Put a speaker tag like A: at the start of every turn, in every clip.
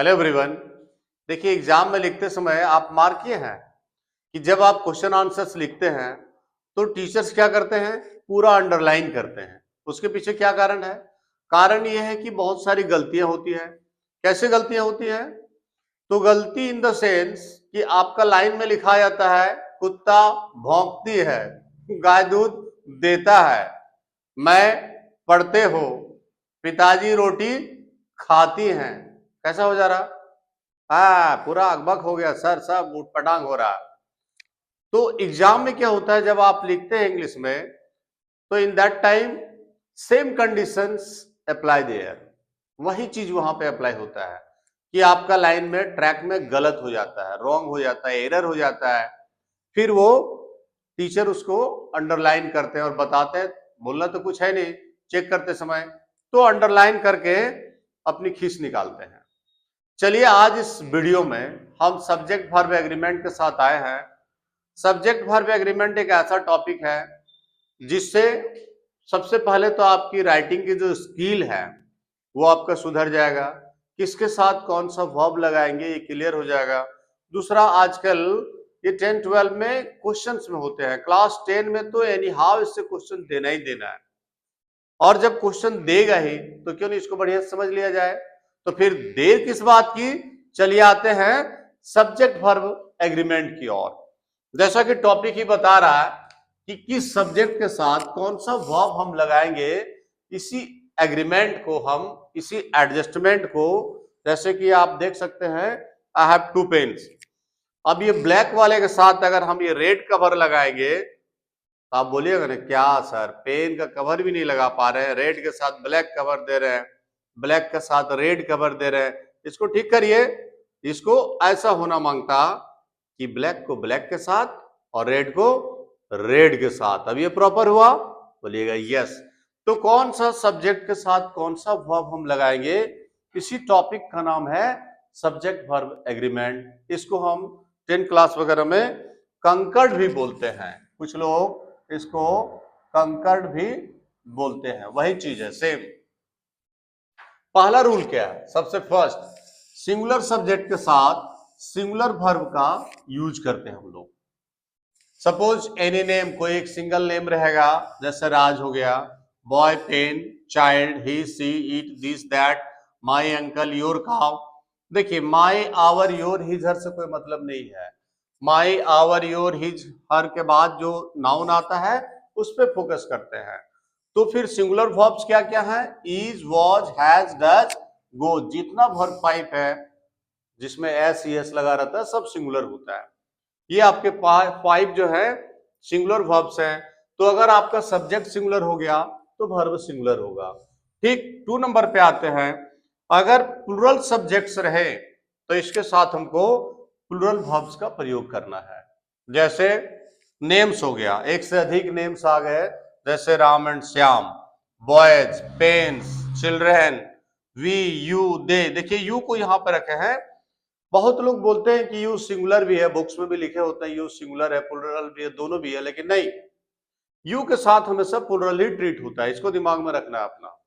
A: Hello everyone. देखिए, exam में लिखते समय आप मार्क किए हैं कि जब आप क्वेश्चन आंसर्स लिखते हैं तो टीचर्स क्या करते हैं, पूरा अंडरलाइन करते हैं। उसके पीछे क्या कारण है? कारण यह है कि बहुत सारी गलतियां होती हैं। कैसे गलतियां होती हैं? तो गलती इन द सेंस कि आपका लाइन में लिखा जाता है कुत्ता भौंकती है, गाय दूध देता है, मैं पढ़ते हो, पिताजी रोटी खाती हैं। कैसा हो जा रहा? हाँ, पूरा अकबक हो गया सर, सब उठपटांग हो रहा। तो एग्जाम में क्या होता है, जब आप लिखते हैं इंग्लिश में, तो in that time same conditions apply there. वही चीज वहां पे अप्लाई होता है कि आपका लाइन में ट्रैक में गलत हो जाता है, रॉन्ग हो जाता है, एरर हो जाता है। फिर वो टीचर उसको अंडरलाइन करते हैं और बताते हैं, बोलना तो कुछ है नहीं चेक करते समय, तो अंडरलाइन करके अपनी खींच निकालते हैं। चलिए, आज इस वीडियो में हम सब्जेक्ट वर्ब एग्रीमेंट के साथ आए हैं। सब्जेक्ट वर्ब एग्रीमेंट एक ऐसा टॉपिक है जिससे सबसे पहले तो आपकी राइटिंग की जो स्किल है वो आपका सुधर जाएगा। किसके साथ कौन सा वर्ब लगाएंगे ये क्लियर हो जाएगा। दूसरा, आजकल ये 10-12 में क्वेश्चंस में होते हैं, क्लास 10 में तो एनी हाउ इससे क्वेश्चन देना ही देना है। और जब क्वेश्चन देगा ही तो क्यों नहीं इसको बढ़िया से समझ लिया जाए। तो फिर देर किस बात की, चलिए आते हैं सब्जेक्ट वर्ब एग्रीमेंट की ओर। जैसा कि टॉपिक ही बता रहा है कि किस सब्जेक्ट के साथ कौन सा वर्ब हम लगाएंगे, इसी एग्रीमेंट को हम, इसी एडजस्टमेंट को, जैसे कि आप देख सकते हैं आई हैव 2 पेन्स। अब ये ब्लैक वाले के साथ अगर हम ये रेड कवर लगाएंगे तो आप बोलिएगा ना, क्या सर पेन का कवर भी नहीं लगा पा रहे हैं, रेड के साथ ब्लैक कवर दे रहे हैं, ब्लैक के साथ रेड कवर दे रहे हैं, इसको ठीक करिए। इसको ऐसा होना मांगता कि ब्लैक को ब्लैक के साथ और रेड को रेड के साथ। अब ये प्रॉपर हुआ? बोलिएगा यस। तो कौन सा सब्जेक्ट के साथ कौन सा वर्ब हम लगाएंगे, इसी टॉपिक का नाम है सब्जेक्ट वर्ब एग्रीमेंट। इसको हम 10 क्लास वगैरह में कंकर्ड भी बोलते हैं, कुछ लोग इसको कंकर्ड भी बोलते हैं, वही चीज है, सेम। पहला रूल क्या है? सबसे फर्स्ट, सिंगुलर सब्जेक्ट के साथ सिंगुलर वर्ब का यूज करते हैं हम लोग। सपोज एनी नेम, कोई एक सिंगल नेम रहेगा, जैसे राज हो गया, boy pen, child he she it this that, my uncle your cow. देखिए, my our your his her से कोई मतलब नहीं है। My our your his her के बाद जो नाउन आता है उस पर फोकस करते हैं। तो फिर सिंगुलर वर्ब्स क्या क्या है? इज, वॉज, हैज, डज, गो। जितना वर्ब टाइप है जिसमें एस एस लगा रहता है सब सिंगुलर होता है। ये आपके 5 जो है सिंगुलर वर्ब्स हैं। तो अगर आपका सब्जेक्ट सिंगुलर हो गया तो वर्ब सिंगुलर होगा। ठीक, 2 नंबर पे आते हैं। अगर प्लुरल सब्जेक्ट्स रहे तो इसके साथ हमको प्लुरल वर्ब्स का प्रयोग करना है। जैसे नेम्स हो गया, एक से अधिक नेम्स आ गए, जैसे Ram and Shyam, boys, pens, children, we, you, they. देखिए, यू को यहां पर रखे हैं। बहुत लोग बोलते हैं कि यू सिंगुलर भी है, बुक्स में भी लिखे होते हैं यू सिंगुलर है, प्लुरल भी है, दोनों भी है, लेकिन नहीं, यू के साथ हमेशा प्लुरल ही ट्रीट होता है। इसको दिमाग में रखना है अपना।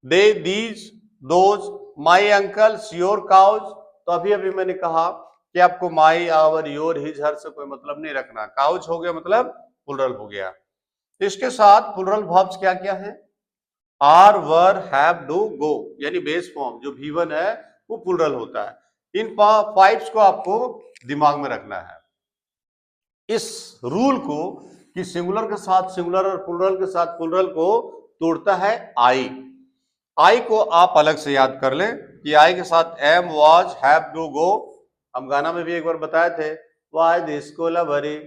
A: They, these, those, my uncles, your cows. तो अभी अभी मैंने कहा कि आपको my, our, your, his, her से कोई मतलब नहीं रखना। काउज हो गया मतलब प्लुरल हो गया। इसके साथ प्लुरल वर्ब्स क्या क्या है? आर, वर, हैव, डू, गो, यानी बेस फॉर्म जो V1 है वो प्लुरल होता है। इन 5 को आपको दिमाग में रखना है। इस रूल को कि सिंगुलर के साथ सिंगुलर और प्लुरल के साथ प्लुरल को तोड़ता है आई। आई को आप अलग से याद कर लें कि आई के साथ am, was, have, do, go. हम गाना में भी एक बार बताए थे, why this Kolaveri,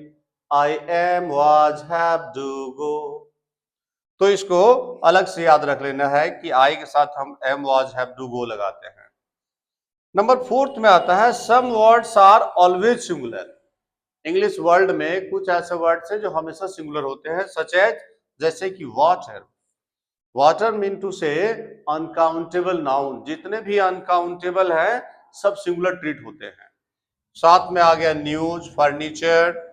A: I am, was, have, do, go. तो इसको अलग से याद रख लेना है कि आई के साथ हम am, was, have, do, go लगाते हैं। नंबर 4 में आता है some words are always singular. English world में कुछ ऐसे वर्ड्स हैं जो हमेशा सिंगुलर होते हैं, सच एज, जैसे कि वाटर। वाटर मीन टू से अनकाउंटेबल नाउन, जितने भी अनकाउंटेबल हैं सब सिंगुलर ट्रीट होते हैं। साथ में आ गया news, furniture,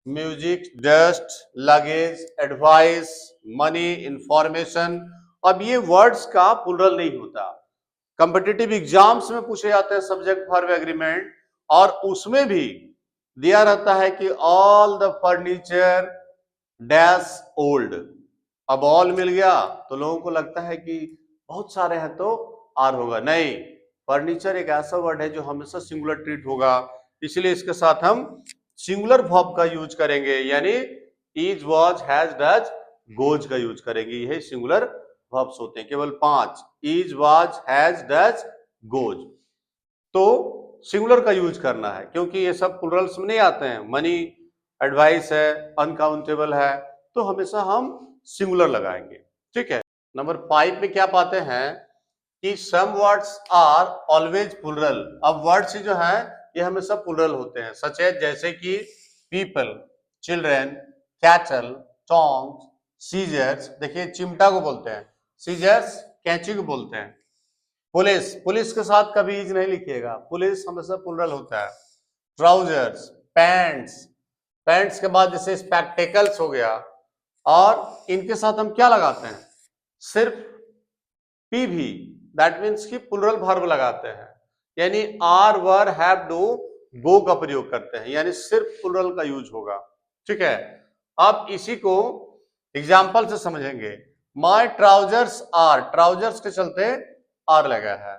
A: music, dust, luggage, advice, money, information. अब ये वर्ड्स का प्लुरल नहीं होता। कॉम्पिटिटिव एग्जाम्स में पूछे जाते हैं सब्जेक्ट वर्ब एग्रीमेंट, और उसमें भी दिया रहता है कि all the furniture dash old. अब ऑल मिल गया तो लोगों को लगता है कि बहुत सारे हैं तो आर होगा, नहीं, फर्नीचर एक ऐसा वर्ड है जो हमेशा सिंगुलर ट्रीट होगा, इसलिए इसके साथ हम सिंगुलर वर्ब का यूज करेंगे, यानी is was has does goes का यूज करेंगे। यही सिंगुलर वर्ब्स होते हैं, केवल 5, is was has does goes. तो सिंगुलर का यूज करना है क्योंकि ये सब प्लुरल्स में नहीं आते हैं। मनी, एडवाइस है, अनकाउंटेबल है, तो हमेशा हम सिंगुलर लगाएंगे। ठीक है। नंबर 5 में क्या पाते हैं कि some words are always plural. अब वर्ड्स जो है ये हमेशा प्लुरल होते हैं, सच है जैसे कि people, children, cattle, tongs, scissors, देखिए चिमटा को बोलते हैं, सीजर्स कैंची को बोलते हैं। पुलिस, पुलिस के साथ कभी इज नहीं लिखिएगा, पुलिस हमेशा प्लुरल होता है। ट्राउजर्स, पैंट्स, पैंट्स के बाद जैसे स्पेक्टेकल्स हो गया, और इनके साथ हम क्या लगाते हैं, सिर्फ पी भी, दैट मीन्स कि प्लुरल वर्ब लगाते हैं, यानी are were have do go का प्रयोग करते हैं, यानी सिर्फ प्लुरल का यूज होगा। ठीक है। अब इसी को एग्जाम्पल से समझेंगे। माय ट्राउजर्स आर, ट्राउजर्स के चलते आर लगा है।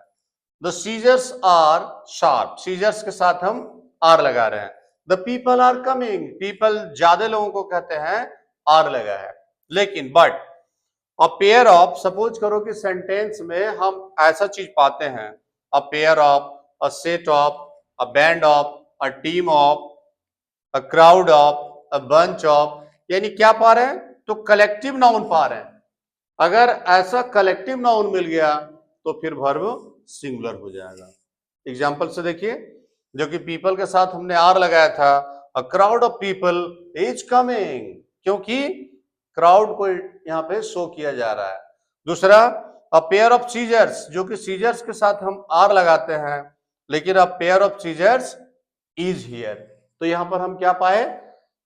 A: The scissors are sharp, scissors के साथ हम आर लगा रहे हैं। The people are coming, people ज्यादा लोगों को कहते हैं, आर लगा है। लेकिन but a pair of, suppose करो कि सेंटेंस में हम ऐसा चीज पाते हैं, a pair of, a set of, a band of, a team of, a crowd of, a bunch of, यानी क्या पा रहे हैं, तो कलेक्टिव नाउन पा रहे हैं। अगर ऐसा कलेक्टिव नाउन मिल गया तो फिर वर्ब सिंगुलर हो जाएगा। एग्जाम्पल से देखिए, जो कि पीपल के साथ हमने आर लगाया था, अ crowd of people is coming, क्योंकि क्राउड को यहाँ पे शो किया जा रहा है। दूसरा, अ पेयर ऑफ सीजर्स, जो कि सीजर्स के साथ हम आर लगाते हैं, लेकिन a pair of scissors is here, तो यहां पर हम क्या पाए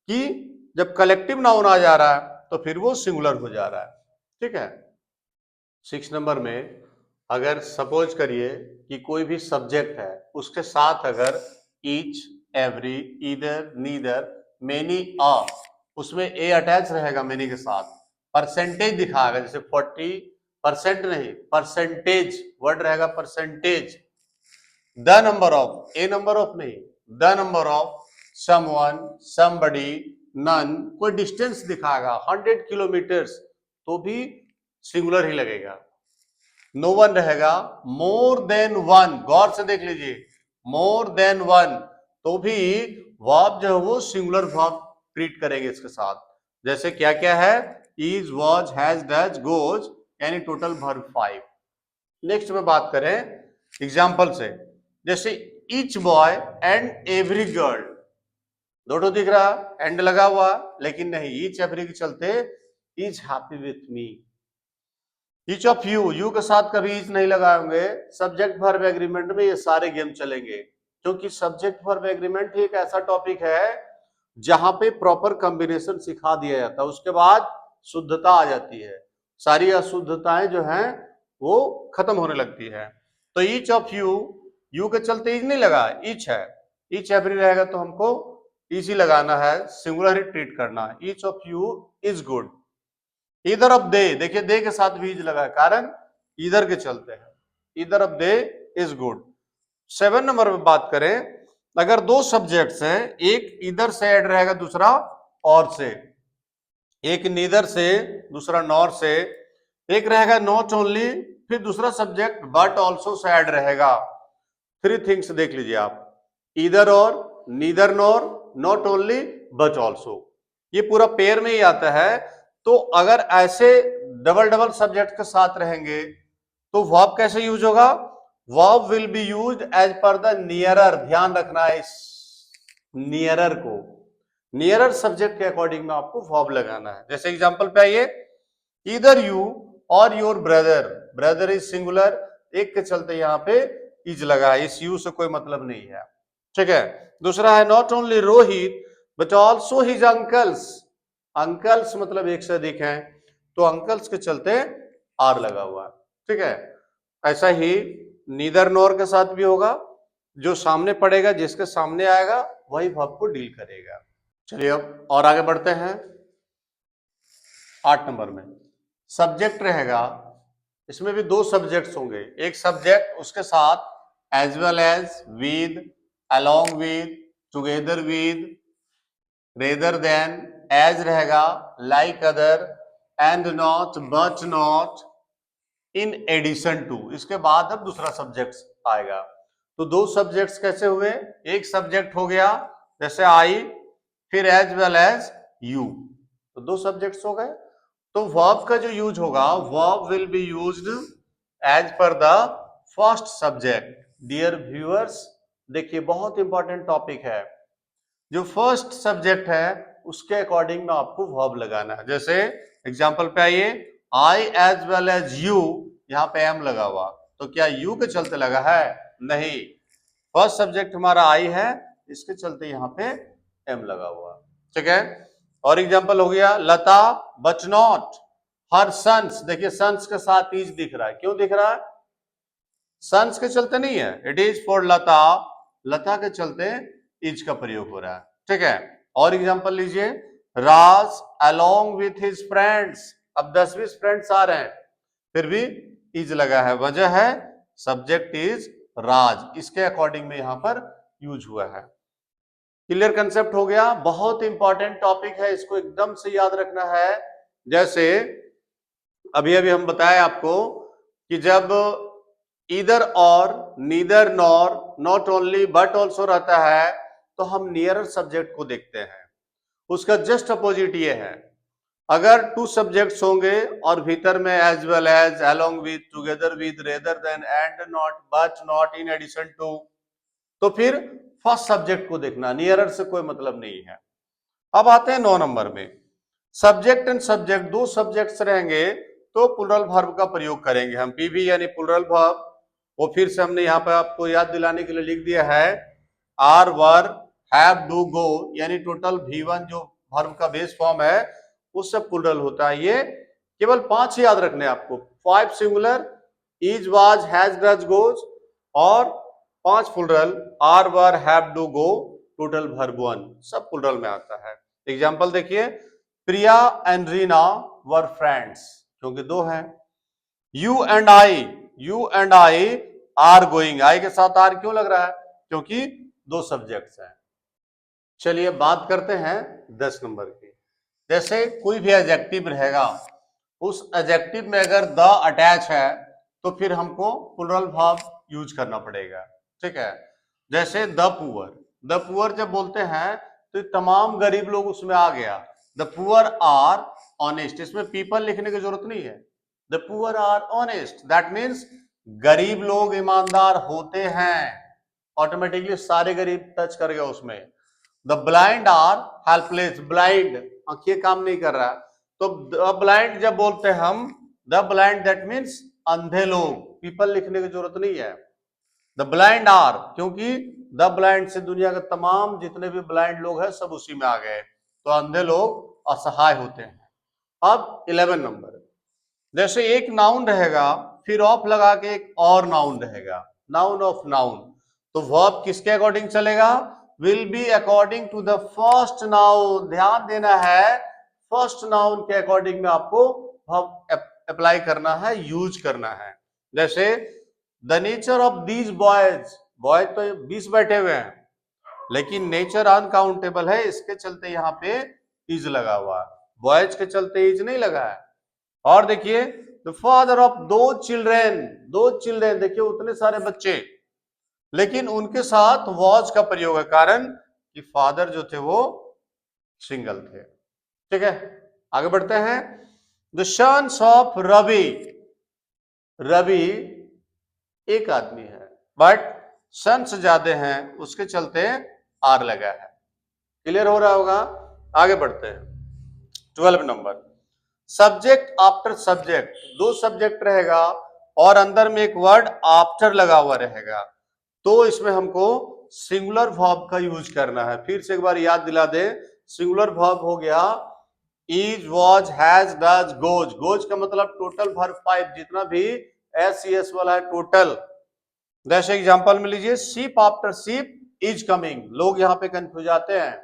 A: कि जब कलेक्टिव नाउन आ जा रहा है तो फिर वो सिंगुलर हो जा रहा है। ठीक है। 6 नंबर में अगर सपोज करिए कि कोई भी सब्जेक्ट है, उसके साथ अगर each, every, either, neither, many, a, उसमें ए अटैच रहेगा मेनी के साथ, परसेंटेज दिखाएगा, जैसे 40% नहीं, परसेंटेज वर्ड रहेगा, percentage. The number of, a number of नहीं, the number of someone, somebody, none, कोई डिस्टेंस दिखाएगा 100 किलोमीटर्स, तो भी सिंगुलर ही लगेगा। नो वन रहेगा, मोर देन वन, गौर से देख लीजिए, मोर देन वन, तो भी वर्ब जो है वो सिंगुलर वर्ब ट्रीट करेंगे इसके साथ। जैसे क्या क्या है, is, was, has, does, goes, यानी टोटल वर्ब 5। नेक्स्ट में बात करें एग्जाम्पल से, जैसे each boy and every girl, दोनों दिख रहा, एंड लगा हुआ, लेकिन नहीं, ईच एवरी के चलते is happy with me. Each of you, you के साथ कभी इज नहीं लगाएंगे, सब्जेक्ट वर्ब एग्रीमेंट में ये सारे गेम चलेंगे, क्योंकि सब्जेक्ट वर्ब एग्रीमेंट ही एक ऐसा टॉपिक है जहां पे प्रॉपर कॉम्बिनेशन सिखा दिया जाता है, उसके बाद शुद्धता आ जाती है, सारी अशुद्धताएं जो हैं वो खत्म होने लगती है। तो ईच ऑफ यू, यू के चलते इज नहीं लगा, ईच है, ईच एवरी रहेगा तो हमको इज ही लगाना है, सिंगुलर ही ट्रीट करना है। Each of you is good. इधर ऑफ दे, देखिए दे के साथ भी इज लगा है, कारण इधर के चलते हैं, इधर of they is good. 7 number में बात करें, अगर दो सब्जेक्ट्स हैं, एक इधर से ऐड रहेगा, दूसरा और से, एक नीदर से, दूसरा नॉर से, एक रहेगा नॉट ओनली, फिर दूसरा subject but also say add रहेगा। 3 थिंग्स देख लीजिए आप, इधर और, neither nor, not only, but also, ये पूरा पेयर में ही आता है। तो अगर ऐसे डबल डबल सब्जेक्ट के साथ रहेंगे तो वर्ब कैसे यूज होगा, verb will be used as per the nearer, ध्यान रखना है इस नियरर को, नियरर सब्जेक्ट के अकॉर्डिंग में आपको वर्ब लगाना है। जैसे एग्जांपल पे आइए, इधर यू और your brother, brother is singular, एक के चलते यहाँ पे इज लगा है, इस यू से कोई मतलब नहीं है। ठीक है। दूसरा है not only Rohit but also his uncles, uncles मतलब एक से अधिक हैं, तो अंकल्स के चलते आर लगा हुआ है। ठीक है। ऐसा ही नीदर नॉर के साथ भी होगा, जो सामने पड़ेगा जिसके सामने आएगा वही वर्ब को डील करेगा। चलिए अब और आगे बढ़ते हैं। 8 नंबर में सब्जेक्ट रहेगा, इसमें भी दो सब्जेक्ट्स होंगे, एक सब्जेक्ट उसके साथ as well as, with, along with, together with, rather than, as रहेगा, like other, and not, but not, in addition to, इसके बाद अब दूसरा सब्जेक्ट आएगा। तो दो सब्जेक्ट्स कैसे हुए, एक सब्जेक्ट हो गया जैसे आई, फिर एज वेल एज यू, तो दो सब्जेक्ट्स हो गए। तो वर्ब का जो यूज होगा, verb will be used as per the first subject. Dear viewers, देखिए बहुत इंपॉर्टेंट टॉपिक है, जो फर्स्ट सब्जेक्ट है उसके अकॉर्डिंग में आपको वर्ब लगाना है। जैसे एग्जांपल पे आइए, I as well as you, यहाँ पे एम लगा हुआ, तो क्या यू के चलते लगा है? नहीं, फर्स्ट सब्जेक्ट हमारा आई है, इसके चलते यहाँ पे एम लगा हुआ, ठीक है। और एग्जांपल हो गया, लता बट नॉट हर सन्स, देखिए सन्स के साथ इज दिख रहा है, क्यों दिख रहा है? सन्स के चलते नहीं है, इट इज फॉर लता, लता के चलते इज का प्रयोग हो रहा है, ठीक है। और एग्जांपल लीजिए, राज अलोंग विथ हिज फ्रेंड्स, अब 10-20 फ्रेंड्स आ रहे हैं, फिर भी इज लगा है, वजह है सब्जेक्ट इज राज, इसके अकॉर्डिंग में यहां पर यूज हुआ है। क्लियर कंसेप्ट हो गया, बहुत इंपॉर्टेंट टॉपिक है, इसको एकदम से याद रखना है। जैसे अभी अभी हम बताए आपको कि जब इधर और, neither nor, not only but also रहता है, तो हम नियरर सब्जेक्ट को देखते हैं। उसका जस्ट अपोजिट ये है, अगर टू सब्जेक्ट्स होंगे और भीतर में as well as, along with, together with, rather than, and not, but not, in addition to, तो फिर फर्स्ट सब्जेक्ट को देखना, नियरर से कोई मतलब नहीं है। अब आते हैं 9 नंबर में, सब्जेक्ट एंड सब्जेक्ट, दो सब्जेक्ट्स रहेंगे तो प्लुरल वर्ब का प्रयोग करेंगे हम, पीवी यानी प्लुरल वर्ब। वो फिर से हमने यहाँ पे आपको याद दिलाने के लिए लिख दिया है, आर, वर, हैव, डू, गो, यानी टोटल V1 जो वर्ब का बेस फॉर्म है उससे प्लुरल होता है। ये केवल 5 याद रखने आपको, 5 singular, is, was, has, does, goes, और 5 plural, are, were, have, do, go, total verb 1, सब प्लुरल में आता है। एग्जांपल देखिए, Priya and Reena were friends, क्योंकि दो हैं। You and I are going, I के साथ आर क्यों लग रहा है? क्योंकि दो सब्जेक्ट्स हैं। चलिए बात करते हैं 10 नंबर की। जैसे कोई भी एडजेक्टिव रहेगा, उस एडजेक्टिव में अगर द अटैच है तो फिर हमको प्लुरल वर्ब यूज करना पड़ेगा, ठीक है। जैसे द पुअर जब बोलते हैं तो तमाम गरीब लोग उसमें आ गया, द पुअर आर ऑनेस्ट, इसमें पीपल लिखने की जरूरत नहीं है, the poor are honest, that means गरीब लोग ईमानदार होते हैं, ऑटोमेटिकली सारे गरीब टच कर गया उसमें। The blind are helpless, blind आंखें काम नहीं कर रहा, तो द ब्लाइंड जब बोलते हैं हम, द ब्लाइंड दैट मीन्स अंधे लोग, पीपल लिखने की जरूरत नहीं है। द ब्लाइंड आर, क्योंकि द ब्लाइंड से दुनिया के तमाम जितने भी ब्लाइंड लोग हैं सब उसी में आ गए, तो अंधे लोग असहाय होते हैं। अब 11 नंबर, जैसे एक नाउन रहेगा फिर ऑफ लगा के एक और नाउन रहेगा, नाउन ऑफ नाउन, तो वर्ब किसके अकॉर्डिंग चलेगा? Will be according to the first noun, ध्यान देना है, फर्स्ट नाउन के अकॉर्डिंग में आपको वर्ब अप्लाई करना है, यूज करना है। जैसे the nature of these boys, boys तो 20 बैठे हुए हैं लेकिन नेचर अनकाउंटेबल है, इसके चलते यहाँ पे इज लगा हुआ है, बॉयज के चलते इज नहीं लगा है। और देखिए, द फादर ऑफ दो चिल्ड्रेन, देखिए उतने सारे बच्चे, लेकिन उनके साथ वॉज का प्रयोग है, कारण कि फादर जो थे वो सिंगल थे, ठीक है। आगे बढ़ते हैं, द सन्स ऑफ रवि एक आदमी है बट सन्स ज्यादा हैं, उसके चलते आर लगा है। क्लियर हो रहा होगा? आगे बढ़ते हैं 12 नंबर, सब्जेक्ट आफ्टर सब्जेक्ट, दो सब्जेक्ट रहेगा और अंदर में एक वर्ड आफ्टर लगा हुआ रहेगा, तो इसमें हमको सिंगुलर वर्ब का यूज करना है। फिर से एक बार याद दिला दे, सिंगुलर वर्ब हो गया is, was, has, does, goes, goes का मतलब टोटल वर्ब 5, जितना भी एस वाला है टोटल, जैसे एग्जांपल में लीजिए, sheep after sheep is coming. लोग यहाँ पे कंफ्यूज आते हैं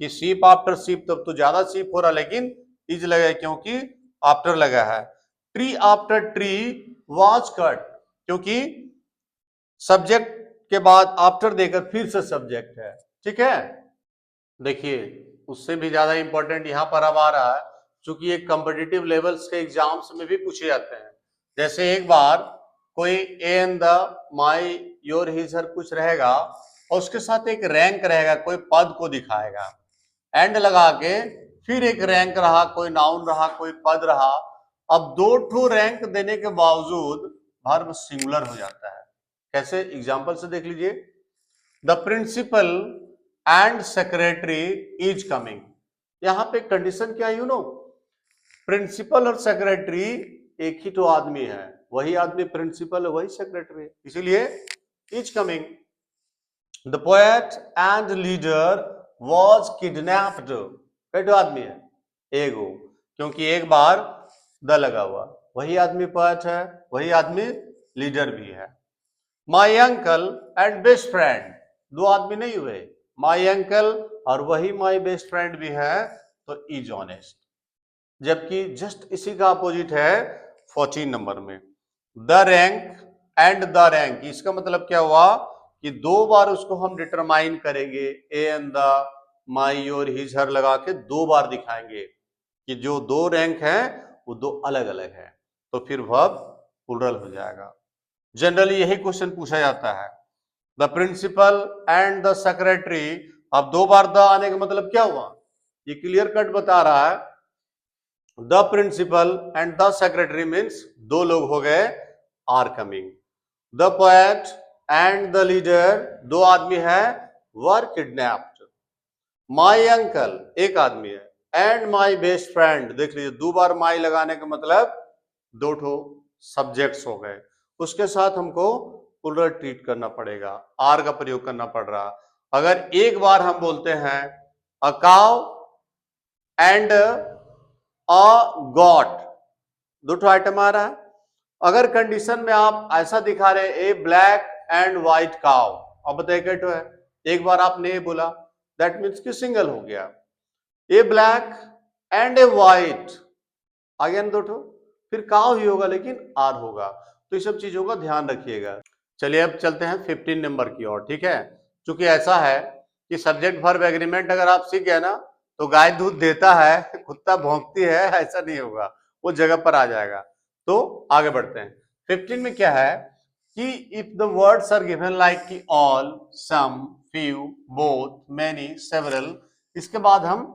A: कि शीप आफ्टर शीप, तब तो ज्यादा शीप हो रहा, लेकिन इज लगा है क्योंकि आफ्टर लगा है। Tree after tree was cut, क्योंकि सब्जेक्ट के बाद आफ्टर देकर फिर से सब्जेक्ट है। ठीक है, देखिए उससे भी ज्यादा इंपॉर्टेंट यहाँ पर अब आ रहा है, चूंकि ये कॉम्पिटिटिव लेवल्स के एग्जाम्स में भी पूछे जाते हैं। जैसे एक बार कोई a and the, my, your, his, her कुछ रहेगा और उसके साथ एक रैंक रहेगा, कोई पद को दिखाएगा, एंड लगा के फिर एक रैंक रहा, कोई नाउन रहा, कोई पद रहा। अब दो ठो रैंक देने के बावजूद वर्ब सिंगुलर हो जाता है। कैसे, एग्जाम्पल से देख लीजिए। The principal and secretary is coming. यहां पे कंडीशन क्या है, यू नो, प्रिंसिपल और सेक्रेटरी एक ही तो आदमी है, वही आदमी प्रिंसिपल है, वही सेक्रेटरी है, इसीलिए is coming. The poet and leader was kidnapped. कई आदमी है, एगो, क्योंकि एक बार द लगा हुआ, वही आदमी पोएट है, वही आदमी लीडर भी है। My uncle and best friend, दो आदमी नहीं हुए, माई अंकल और वही माई बेस्ट फ्रेंड भी है, तो इज ऑनेस्ट। जबकि जस्ट इसी का अपोजिट है 14 नंबर में, the rank and the rank. इसका मतलब क्या हुआ कि दो बार उसको हम डिटरमाइन करेंगे, a and the, my, your, his, her लगा के दो बार दिखाएंगे कि जो दो रैंक है वो दो अलग अलग है, तो फिर वर्ब प्लुरल हो जाएगा। जनरली यही क्वेश्चन पूछा जाता है। The principal and the secretary, अब दो बार द आने का मतलब क्या हुआ, ये क्लियर कट बता रहा है। The principal and the secretary means दो लोग हो गए, are coming. The poet and the leader, दो आदमी है, वर किडनैप्ड। माई अंकल, एक आदमी है, एंड माई बेस्ट फ्रेंड, देख लीजिए दो बार माई लगाने का मतलब दो ठो सब्जेक्ट्स हो गए, उसके साथ हमको प्लुरल ट्रीट करना पड़ेगा, आर का प्रयोग करना पड़ रहा। अगर एक बार हम बोलते हैं a cow and a got, दो ठो आइटम आ रहा है। अगर कंडीशन में आप ऐसा दिखा रहे ए ब्लैक एंड व्हाइट काउ, अब बताइए क्या तो है, एक बार आपने ये बोला, दैट मीन्स कि सिंगल हो गया। ए ब्लैक एंड ए व्हाइट, आगे दो ठो, फिर काउ ही होगा लेकिन आर होगा, तो ये सब चीजों का ध्यान रखिएगा। चलिए अब चलते हैं 15 नंबर की ओर। ठीक है, क्योंकि ऐसा है कि सब्जेक्ट वर्ब एग्रीमेंट अगर आप सीख गए ना, तो गाय दूध देता है, कुत्ता भौंकती है, ऐसा नहीं होगा, वो जगह पर आ जाएगा। तो आगे बढ़ते हैं। 15 में क्या है कि if the words are given like कि all, some, few, both, many, several, इसके बाद हम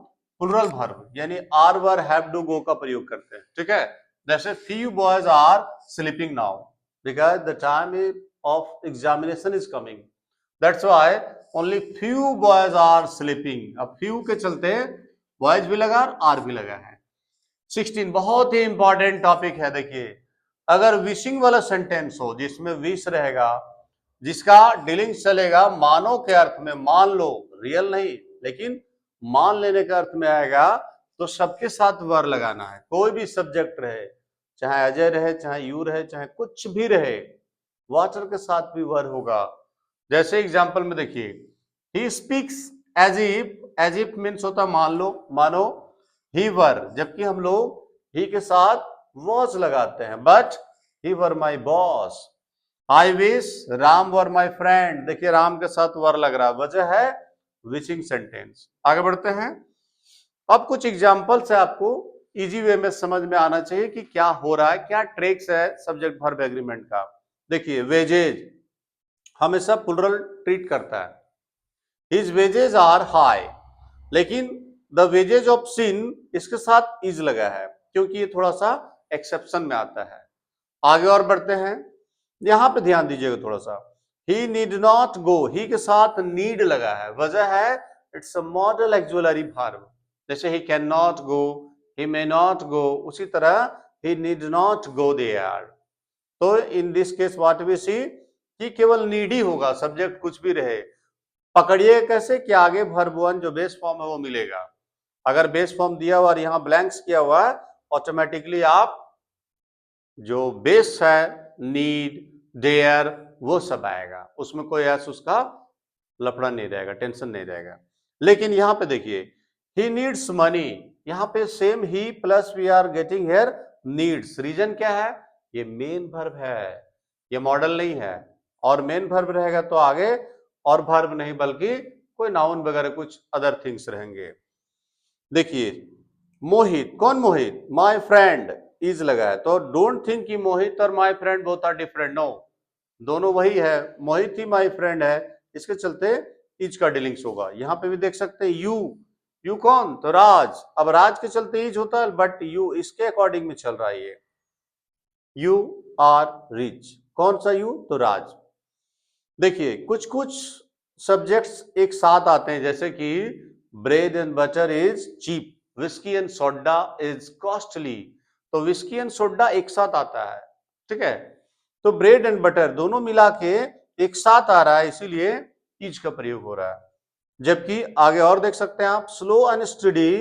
A: प्लुरल वर्ब यानी are were, have, do, go का प्रयोग करते हैं। ठीक है, जैसे few boys are sleeping now because the time of examination is coming, that's why only few boys are sleeping। अब few के चलते boys भी लगा और आर भी लगा है। 16 बहुत ही इंपॉर्टेंट टॉपिक है। देखिए, अगर विशिंग वाला सेंटेंस हो जिसमें विश रहेगा, जिसका डीलिंग चलेगा मानो के अर्थ में, मान लो, रियल नहीं लेकिन मान लेने के अर्थ में आएगा, तो सबके साथ वर लगाना है। कोई भी सब्जेक्ट रहे, चाहे अजय रहे, चाहे यू रहे, चाहे कुछ भी रहे, वाटर के साथ भी वर होगा। जैसे एग्जांपल में देखिए, he speaks as if means होता मान लो, मानो, ही वर, जबकि हम लोग ही के साथ वॉज लगाते हैं, but he were my boss. I wish Ram were my friend, देखिए राम के साथ वर लग रहा है, वजह है विशिंग सेंटेंस। आगे बढ़ते हैं। अब कुछ एग्जाम्पल से आपको इजी वे में समझ में आना चाहिए कि क्या हो रहा है, क्या ट्रिक्स है सब्जेक्ट वर्ब एग्रीमेंट का। देखिए, वेजेज हमेशा प्लुरल ट्रीट करता है, हिज वेजेज आर हाई, लेकिन द वेजेज ऑफ सिन इसके साथ इज लगा है, क्योंकि ये थोड़ा सा एक्सेप्शन में आता है। आगे और बढ़ते हैं, यहां पे ध्यान दीजिएगा थोड़ा सा। ही नीड नॉट गो, ही के साथ नीड लगा है, वजह है it's a modal auxiliary verb. जैसे he can not go, he may not go, उसी तरह he need not go there. तो in this case what we see कि केवल नीड ही होगा, सब्जेक्ट कुछ भी रहे। पकड़िए कैसे कि आगे वर्ब वन जो बेस फॉर्म है वो मिलेगा। अगर बेस फॉर्म दिया हुआ और यहां ब्लैंक्स किया हुआ है, ऑटोमेटिकली आप जो बेस है नीड, डेयर, वो सब आएगा, उसमें कोई ऐसा उसका लफड़ा नहीं रहेगा, टेंशन नहीं रहेगा। लेकिन यहां पे देखिए, ही नीड्स मनी, यहां पे same he plus we are getting here needs. Reason क्या है? ये मेन वर्ब है, ये मॉडल नहीं है। और मेन वर्ब रहेगा तो आगे और वर्ब नहीं बल्कि कोई नाउन वगैरह कुछ अदर थिंग्स रहेंगे। देखिए मोहित, कौन मोहित? माय फ्रेंड इज लगा है, तो डोंट थिंक कि मोहित और my friend both are different, no, दोनों वही है, मोहित ही माय फ्रेंड है, इसके चलते इज का डीलिंग्स होगा। यहां पे भी देख सकते हैं यू कौन? तो राज, अब राज के चलते इज होता है, बट यू इसके अकॉर्डिंग में चल रहा है ये, यू आर रिच, कौन सा यू? तो राज। देखिए कुछ कुछ सब्जेक्ट्स एक साथ आते हैं, जैसे कि bread and butter is cheap, whisky and soda is costly, तो विस्की एंड सोडा एक साथ आता है, ठीक है, तो ब्रेड एंड बटर दोनों मिला के एक साथ आ रहा है, इसीलिए इज का प्रयोग हो रहा है। जबकि आगे और देख सकते हैं आप, slow and steady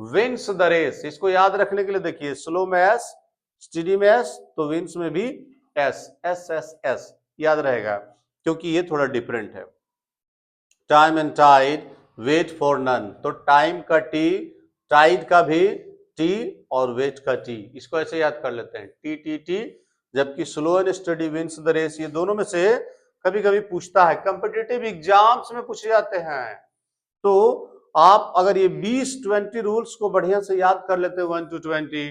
A: wins the race, इसको याद रखने के लिए देखिए, स्लो में एस, स्टडी में एस, तो विंस में भी एस, एस एस एस याद रहेगा, क्योंकि ये थोड़ा डिफरेंट है। Time and tide wait for none, तो टाइम का टी, टाइड का भी टी और वेट का टी, इसको ऐसे याद कर लेते हैं, टी टी टी। जबकि slow and steady wins the race, ये दोनों में से कभी कभी पूछता है, कंपिटिटिव एग्जाम्स में पूछे जाते हैं। तो आप अगर ये 20-20 रूल्स को बढ़िया से याद कर लेते हो 1 to 20,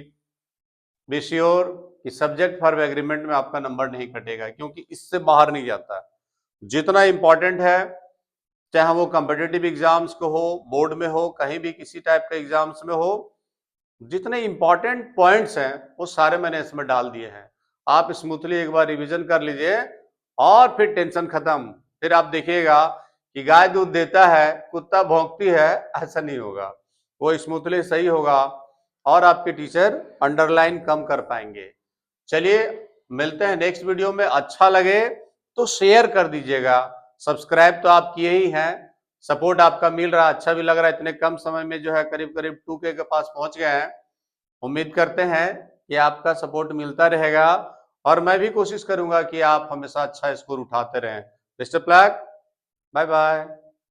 A: बी श्योर कि सब्जेक्ट वर्ब एग्रीमेंट में आपका नंबर नहीं कटेगा, क्योंकि इससे बाहर नहीं जाता। जितना इंपॉर्टेंट है, चाहे वो कॉम्पिटिटिव एग्जाम्स को हो, बोर्ड में हो, कहीं भी किसी टाइप का एग्जाम्स में हो, जितने इंपॉर्टेंट पॉइंट्स हैं वो सारे मैंने इसमें डाल दिए हैं। आप स्मूथली एक बार रिवीजन कर लीजिए और फिर टेंशन खत्म। फिर आप देखिएगा कि गाय दूध देता है, कुत्ता भौंकती है, ऐसा नहीं होगा, वो स्मूथली सही होगा और आपके टीचर अंडरलाइन कम कर पाएंगे। चलिए मिलते हैं नेक्स्ट वीडियो में। अच्छा लगे तो शेयर कर दीजिएगा, सब्सक्राइब तो आप किए ही हैं, सपोर्ट आपका मिल रहा, अच्छा भी लग रहा है, इतने कम समय में जो है करीब करीब 2K के पास पहुंच गए हैं। उम्मीद करते हैं कि आपका सपोर्ट मिलता रहेगा और मैं भी कोशिश करूंगा कि आप हमेशा अच्छा स्कोर उठाते रहें। Best of luck, bye bye.